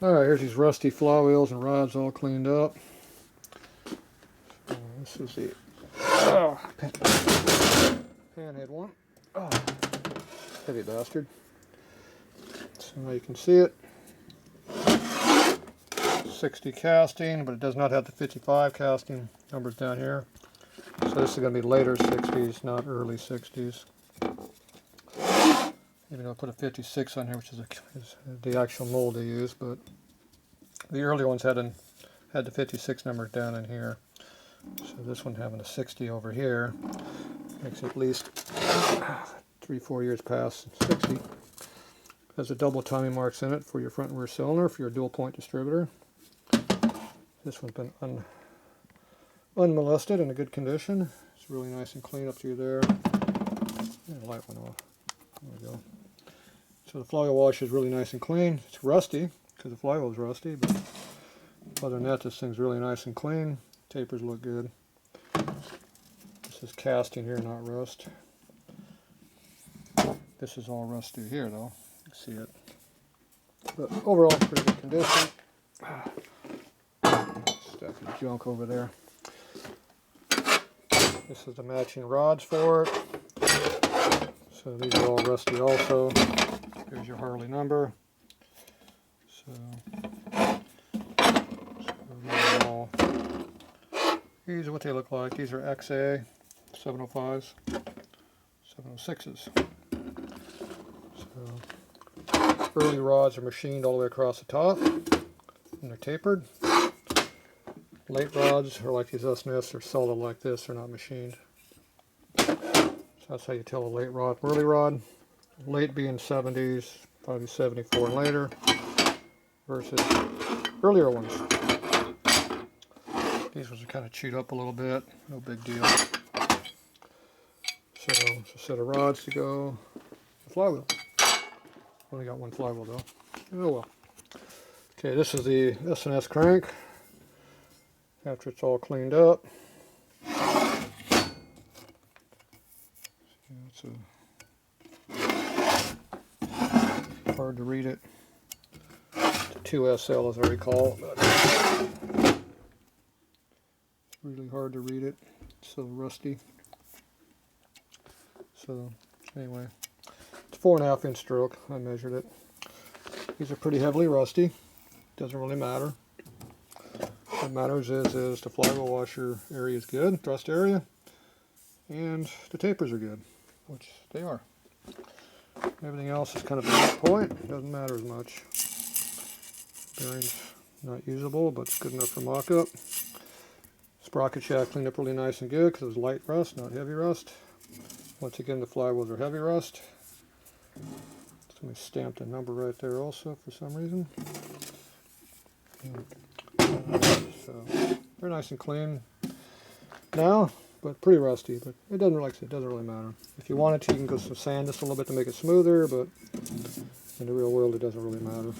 Alright, here's these rusty flywheels and rods all cleaned up. So this is the panhead one. Oh, heavy bastard. So now you can see it. 60 casting, but it does not have the 55 casting numbers down here. So this is going to be later 60s, not early 60s. Even though I put a 56 on here, which is the actual mold they use, but the early ones had the 56 numbers down in here. So this one having a 60 over here makes it at least 3-4 years past 60. Has a double timing marks in it for your front and rear cylinder for your dual point distributor. This one's been unmolested in a good condition. It's really nice and clean up through there. Yeah, the light went off. There we go. So the flywheel wash is really nice and clean. It's rusty because the flywheel is rusty, but other than that, this thing's really nice and clean. Tapers look good. This is casting here, not rust. This is all rust through here, though. You see it. But overall, pretty good condition. Stack of junk over there. This is the matching rods for it. So these are all rusty also. Here's your Harley number. These are what they look like. These are XA 705s, 706s. So early rods are machined all the way across the top, and they're tapered. Late rods are like these S&S, they're solid like this, they're not machined. So that's how you tell a late rod from early rod. Late being 70s, probably 74 and later, versus earlier ones. These ones are kind of chewed up a little bit, no big deal. So it's a set of rods to go. The flywheel. Only got one flywheel though. Oh well. Okay, this is the S&S crank. After it's all cleaned up. It's hard to read it. It's a 2SL as I recall, but it's really hard to read it. It's so rusty. So anyway, it's 4.5 inch stroke. I measured it. These are pretty heavily rusty. Doesn't really matter. What matters is the flywheel washer area is good, thrust area, and the tapers are good, which they are. Everything else is kind of a moot point. Doesn't matter as much. Bearing's not usable, but it's good enough for mock-up. Sprocket shaft cleaned up really nice and good because it was light rust, not heavy rust. Once again, the flywheels are heavy rust. Somebody stamped a number right there also for some reason. So they're nice and clean now, but pretty rusty. But it doesn't, like I said, it doesn't really matter. If you wanted to, you can go some sand just a little bit to make it smoother, but in the real world, it doesn't really matter.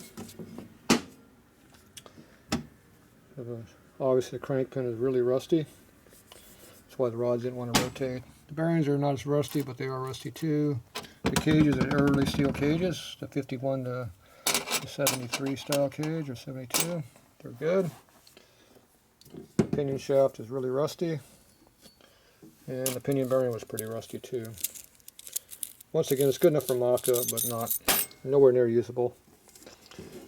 Obviously, the crank pin is really rusty. That's why the rods didn't want to rotate. The bearings are not as rusty, but they are rusty too. The cages are early steel cages, the 51 to 73 style cage or 72. They're good. The pinion shaft is really rusty, and the pinion bearing was pretty rusty too. Once again, it's good enough for mock-up, but nowhere near usable.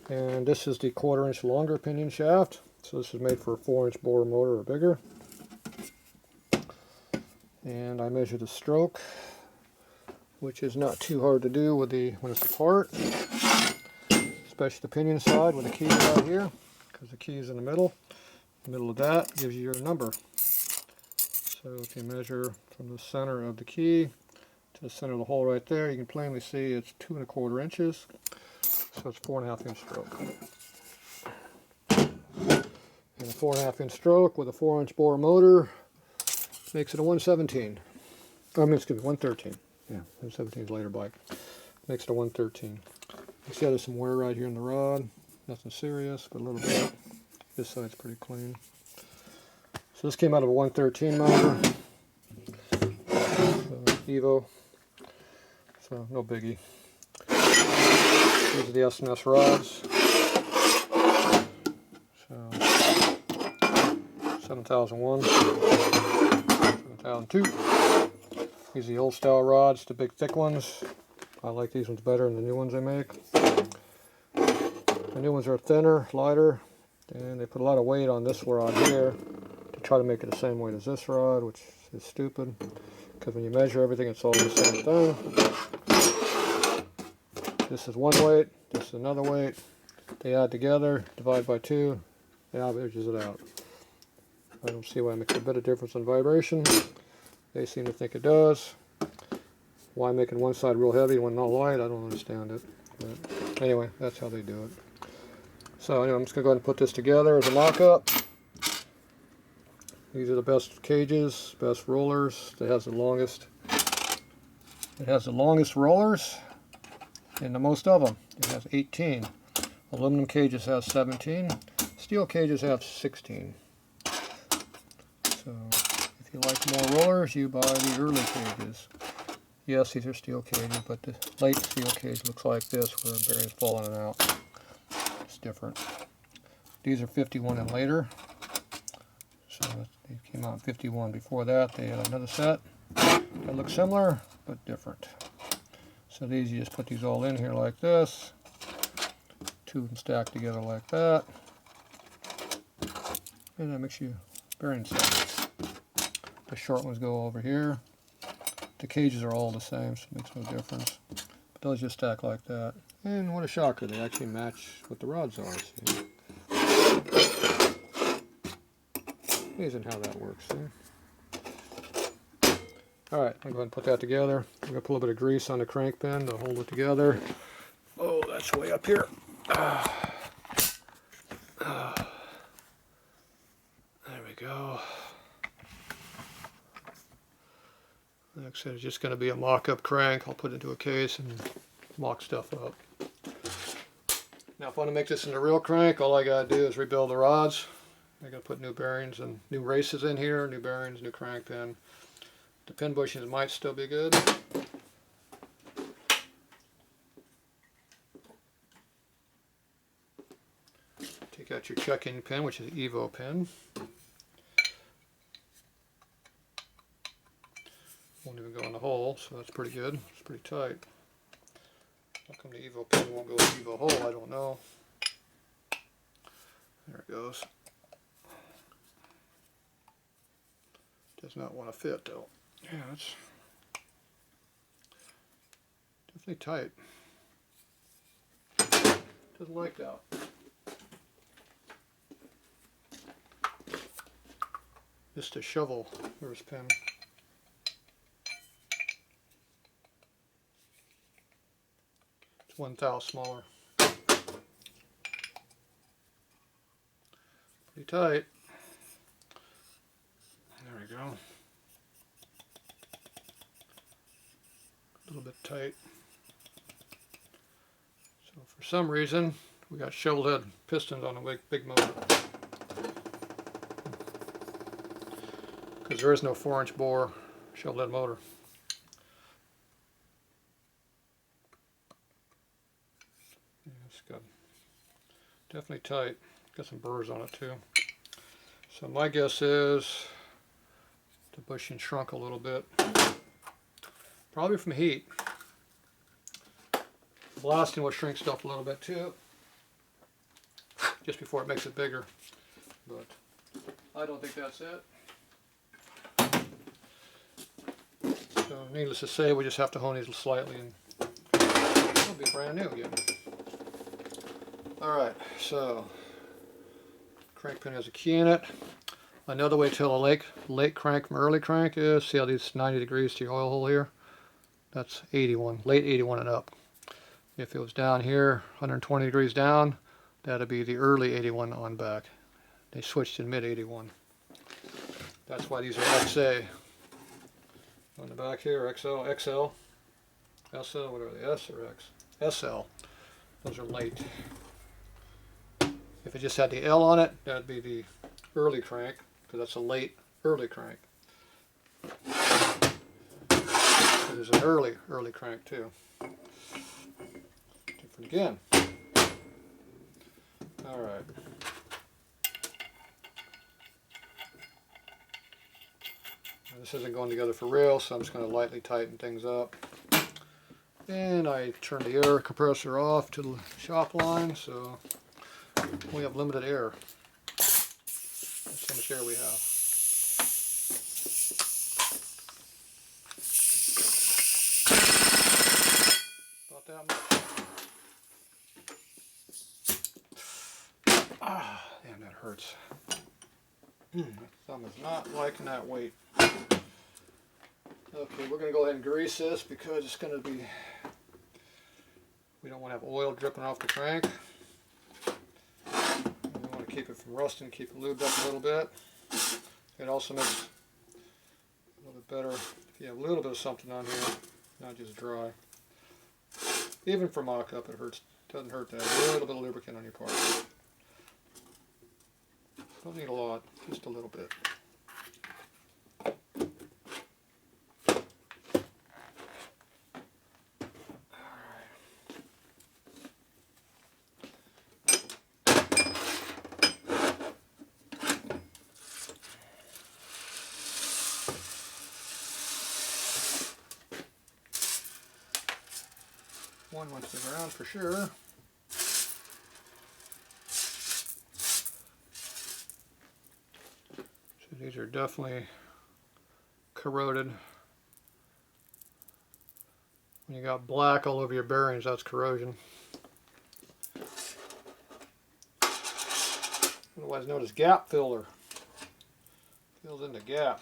And this is the 1/4 inch longer pinion shaft. So this is made for a 4-inch bore motor or bigger. And I measured the stroke, which is not too hard to do when it's apart. Especially the pinion side with the key out here, because the key is in the middle. The middle of that gives you your number. So if you measure from the center of the key to the center of the hole right there, you can plainly see it's 2 1/4 inches. So it's 4.5 inch stroke. And a 4.5 inch stroke with a 4-inch bore motor makes it a 117. I mean, excuse me, 113. Yeah, 117 is later bike. Makes it a 113. You see how there's some wear right here in the rod. Nothing serious, but a little bit. This side's pretty clean. So this came out of a 113 motor. Evo. So no biggie. These are the S&S rods. 7001, 7002. These are the old style rods, the big thick ones. I like these ones better than the new ones they make. The new ones are thinner, lighter, and they put a lot of weight on this rod here to try to make it the same weight as this rod, which is stupid, because when you measure everything, it's all the same thing. This is one weight, this is another weight. They add together, divide by 2, it averages it out. I don't see why it makes a bit of difference in vibration. They seem to think it does. Why making one side real heavy and one not light, I don't understand it. But anyway, that's how they do it. So anyway, I'm just going to go ahead and put this together as a mock-up. These are the best cages, best rollers. It has the longest rollers and the most of them. It has 18. Aluminum cages have 17. Steel cages have 16. So if you like more rollers, you buy the early cages. Yes, these are steel cages, but the late steel cage looks like this, where the bearing's falling out. It's different. These are 51 and later. So they came out in 51. Before that, they had another set that looks similar, but different. So these, you just put these all in here like this. 2 of them stacked together like that. And that makes you bearing set. The short ones go over here. The cages are all the same, so it makes no difference. But those just stack like that. And what a shocker, they actually match what the rods are. See? Amazing how that works. See? Alright, I'm going to go ahead and put that together. I'm going to put a little bit of grease on the crank pin to hold it together. Oh, that's way up here. There we go. Like I said, it's just going to be a mock-up crank. I'll put it into a case and mock stuff up. Now if I want to make this into a real crank, all I got to do is rebuild the rods. I got to put new bearings and new races in here, new bearings, new crank pin. The pin bushings might still be good. Take out your check-in pin, which is the Evo pin. Won't even go in the hole, so that's pretty good. It's pretty tight. How come the Evo pin won't go in the Evo hole? I don't know. There it goes. Does not want to fit though. Yeah, it's definitely tight. Doesn't like that. Just a shovel. Where's pin? It's 1 thou smaller. Pretty tight. There we go. A little bit tight. So for some reason, we got shovel head pistons on a big motor. Because there is no 4-inch bore shovel head motor. Yeah, it's good. Definitely tight. Got some burrs on it too. So my guess is the bushing shrunk a little bit. Probably from heat. Blasting will shrink stuff a little bit too, just before it makes it bigger. But I don't think that's it. So needless to say, we just have to hone these slightly and it'll be brand new again. Alright, so crank pin has a key in it. Another way to tell a late crank from early crank is, see how these 90 degrees to your oil hole here? That's 81, late 81 and up. If it was down here, 120 degrees down, that'd be the early 81 on back. They switched in mid 81. That's why these are XA. On the back here, XL, XL, SL, what are they, S or X? SL. Those are late. If it just had the L on it, that'd be the early crank, because that's a late early crank. There's an early crank too. Different again. Alright. This isn't going together for real, so I'm just going to lightly tighten things up. And I turn the air compressor off to the shop line, so we have limited air. That's how much air we have. About that much. Ah, damn, that hurts. My thumb is not liking that weight. Okay, we're going to go ahead and grease this because it's going to be, we don't want to have oil dripping off the crank. We want to keep it from rusting, keep it lubed up a little bit. It also makes a little bit better if you have a little bit of something on here, not just dry. Even for mock-up, it hurts. Doesn't hurt that. A little bit of lubricant on your part. Don't need a lot, just a little bit. One went to the ground for sure. So these are definitely corroded. When you got black all over your bearings, that's corrosion. Otherwise known as gap filler. Fills in the gap.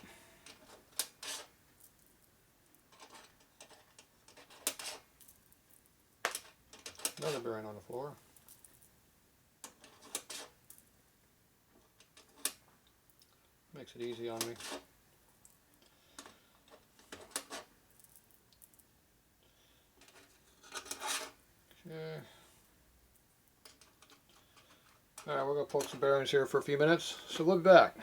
Another bearing on the floor. Makes it easy on me. Okay. Alright, we're going to poke some bearings here for a few minutes, so we'll be back.